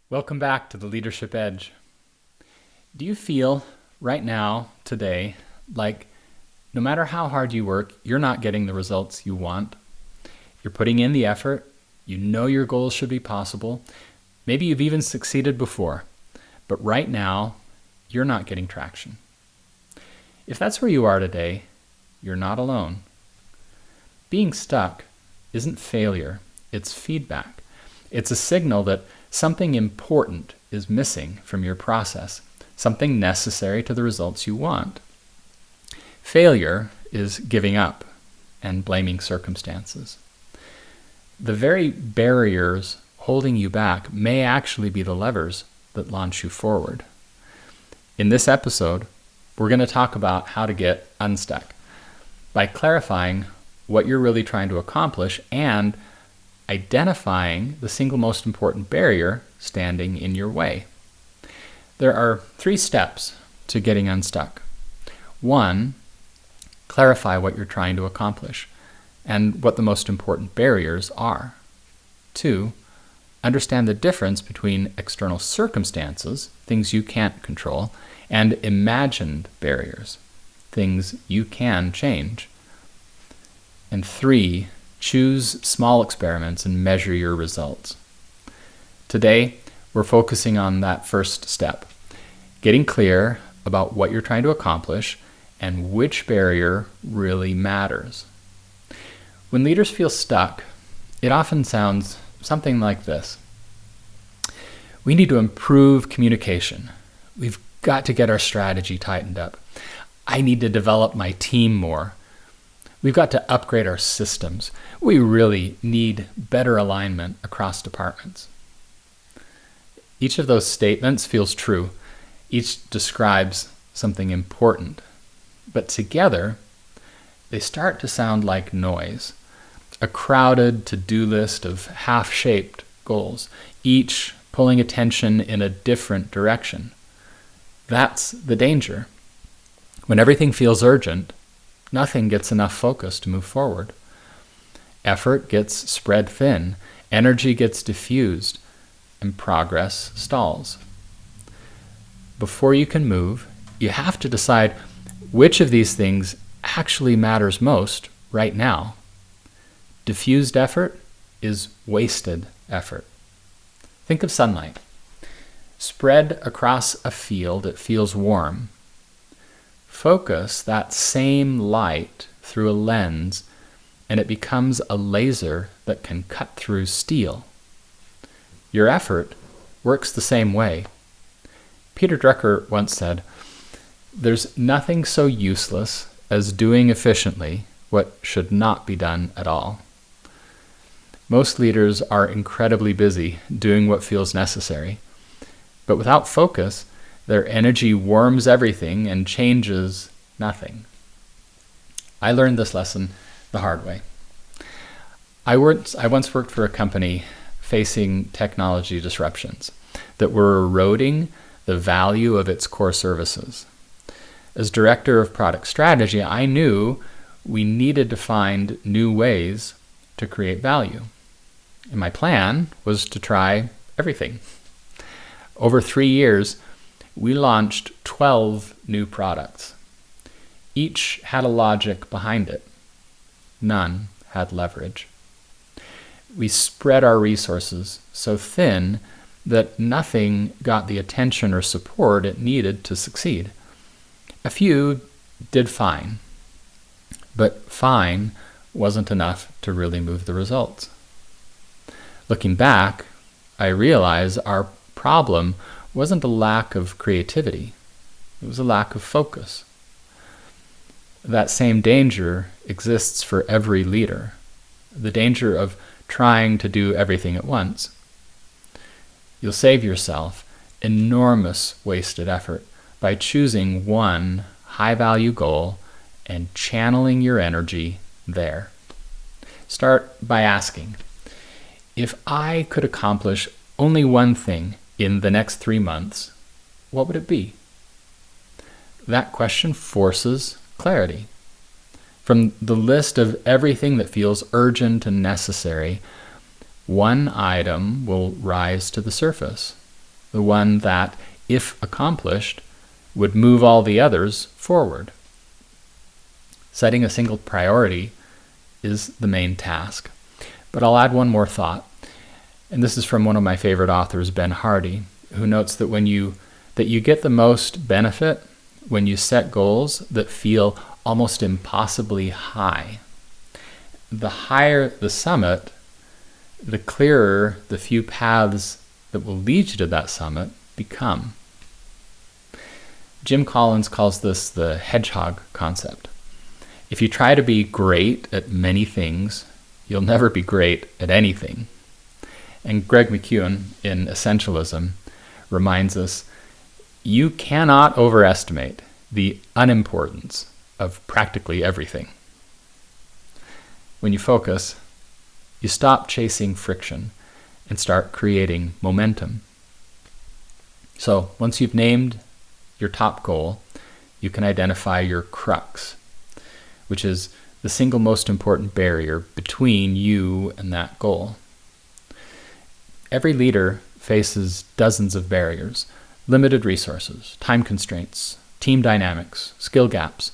Welcome back to the Leadership Edge. Do you feel right now, today, like no matter how hard you work, you're not getting the results you want? You're putting in the effort, you know your goals should be possible, maybe you've even succeeded before, but right now, you're not getting traction. If that's where you are today, you're not alone. Being stuck isn't failure, it's feedback. It's a signal that something important is missing from your process, something necessary to the results you want. Failure is giving up and blaming circumstances. The very barriers holding you back may actually be the levers that launch you forward. In this episode, we're going to talk about how to get unstuck by clarifying what you're really trying to accomplish and identifying the single most important barrier standing in your way. There are 3 steps to getting unstuck. 1, clarify what you're trying to accomplish and what the most important barriers are. 2, understand the difference between external circumstances, things you can't control, and imagined barriers, things you can change. And 3, choose small experiments and measure your results. Today, we're focusing on that first step, getting clear about what you're trying to accomplish and which barrier really matters. When leaders feel stuck, it often sounds something like this. We need to improve communication. We've got to get our strategy tightened up. I need to develop my team more. We've got to upgrade our systems. We really need better alignment across departments. Each of those statements feels true. Each describes something important. But together, they start to sound like noise. A crowded to-do list of half-shaped goals, each pulling attention in a different direction. That's the danger. When everything feels urgent, nothing gets enough focus to move forward. Effort gets spread thin, energy gets diffused, and progress stalls. Before you can move, you have to decide which of these things actually matters most right now. Diffused effort is wasted effort. Think of sunlight. Spread across a field, it feels warm. Focus that same light through a lens and it becomes a laser that can cut through steel. Your effort works the same way. Peter Drucker once said, "There's nothing so useless as doing efficiently what should not be done at all." Most leaders are incredibly busy doing what feels necessary, but without focus, their energy warms everything and changes nothing. I learned this lesson the hard way. I once worked for a company facing technology disruptions that were eroding the value of its core services. As director of product strategy, I knew we needed to find new ways to create value. And my plan was to try everything. Over 3 years, we launched 12 new products. Each had a logic behind it. None had leverage. We spread our resources so thin that nothing got the attention or support it needed to succeed. A few did fine, but fine wasn't enough to really move the results. Looking back, I realize our problem wasn't a lack of creativity, it was a lack of focus. That same danger exists for every leader, the danger of trying to do everything at once. You'll save yourself enormous wasted effort by choosing one high-value goal and channeling your energy there. Start by asking, if I could accomplish only one thing in the next 3 months, what would it be? That question forces clarity. From the list of everything that feels urgent and necessary, one item will rise to the surface. the one that, if accomplished, would move all the others forward. Setting a single priority is the main task. But I'll add one more thought, and this is from one of my favorite authors, Ben Hardy, who notes that you get the most benefit when you set goals that feel almost impossibly high. The higher the summit, the clearer the few paths that will lead you to that summit become. Jim Collins calls this the hedgehog concept. If you try to be great at many things, you'll never be great at anything. And Greg McKeown in Essentialism reminds us, you cannot overestimate the unimportance of practically everything. When you focus, you stop chasing friction and start creating momentum. So once you've named your top goal, you can identify your crux, which is the single most important barrier between you and that goal. Every leader faces dozens of barriers, limited resources, time constraints, team dynamics, skill gaps,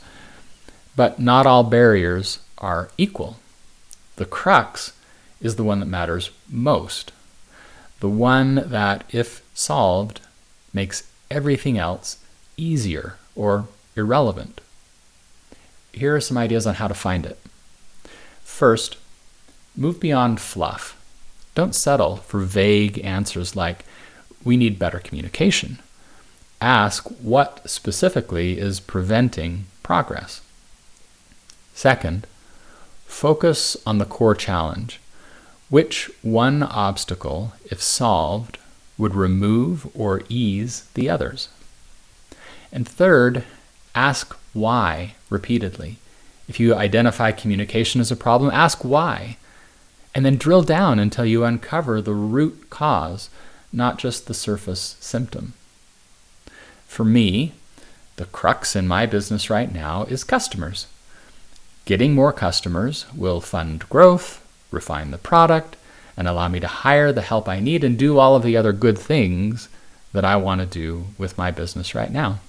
but not all barriers are equal. The crux is the one that matters most, the one that, if solved, makes everything else easier or irrelevant. Here are some ideas on how to find it. First, move beyond fluff. Don't settle for vague answers like, we need better communication. Ask what specifically is preventing progress. Second, focus on the core challenge. Which one obstacle, if solved, would remove or ease the others? And third, ask why repeatedly. If you identify communication as a problem, ask why. And then drill down until you uncover the root cause, not just the surface symptom. For me, the crux in my business right now is customers. Getting more customers will fund growth, refine the product, and allow me to hire the help I need and do all of the other good things that I want to do with my business right now.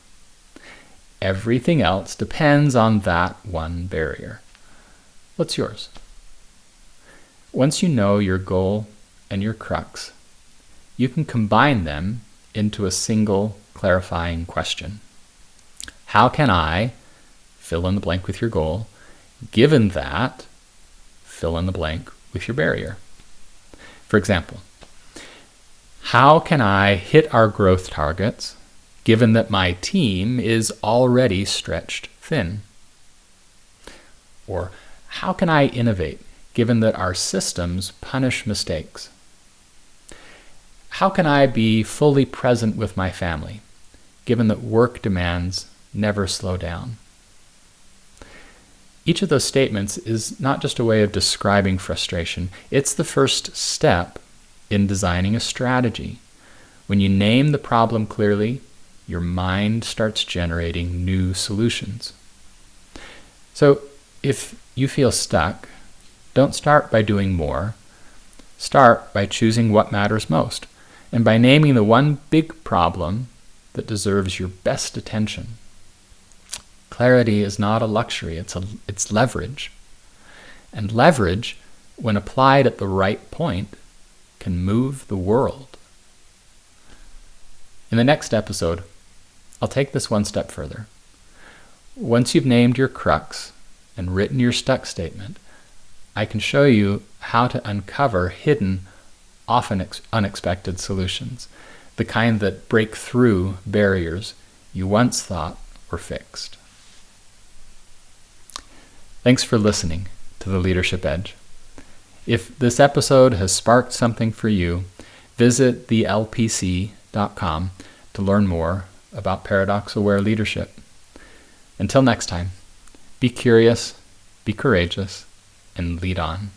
Everything else depends on that one barrier. What's yours? Once you know your goal and your crux, you can combine them into a single clarifying question. How can I fill in the blank with your goal, given that fill in the blank with your barrier? For example, how can I hit our growth targets given that my team is already stretched thin? Or how can I innovate given that our systems punish mistakes? How can I be fully present with my family given that work demands never slow down? Each of those statements is not just a way of describing frustration, it's the first step in designing a strategy. When you name the problem clearly, your mind starts generating new solutions. So if you feel stuck, don't start by doing more. Start by choosing what matters most and by naming the one big problem that deserves your best attention. Clarity is not a luxury, it's leverage. And leverage, when applied at the right point, can move the world. In the next episode, I'll take this one step further. Once you've named your crux and written your stuck statement, I can show you how to uncover hidden, often unexpected solutions, the kind that break through barriers you once thought were fixed. Thanks for listening to The Leadership Edge. If this episode has sparked something for you, visit thelpc.com to learn more about paradox-aware leadership. Until next time, be curious, be courageous, and lead on.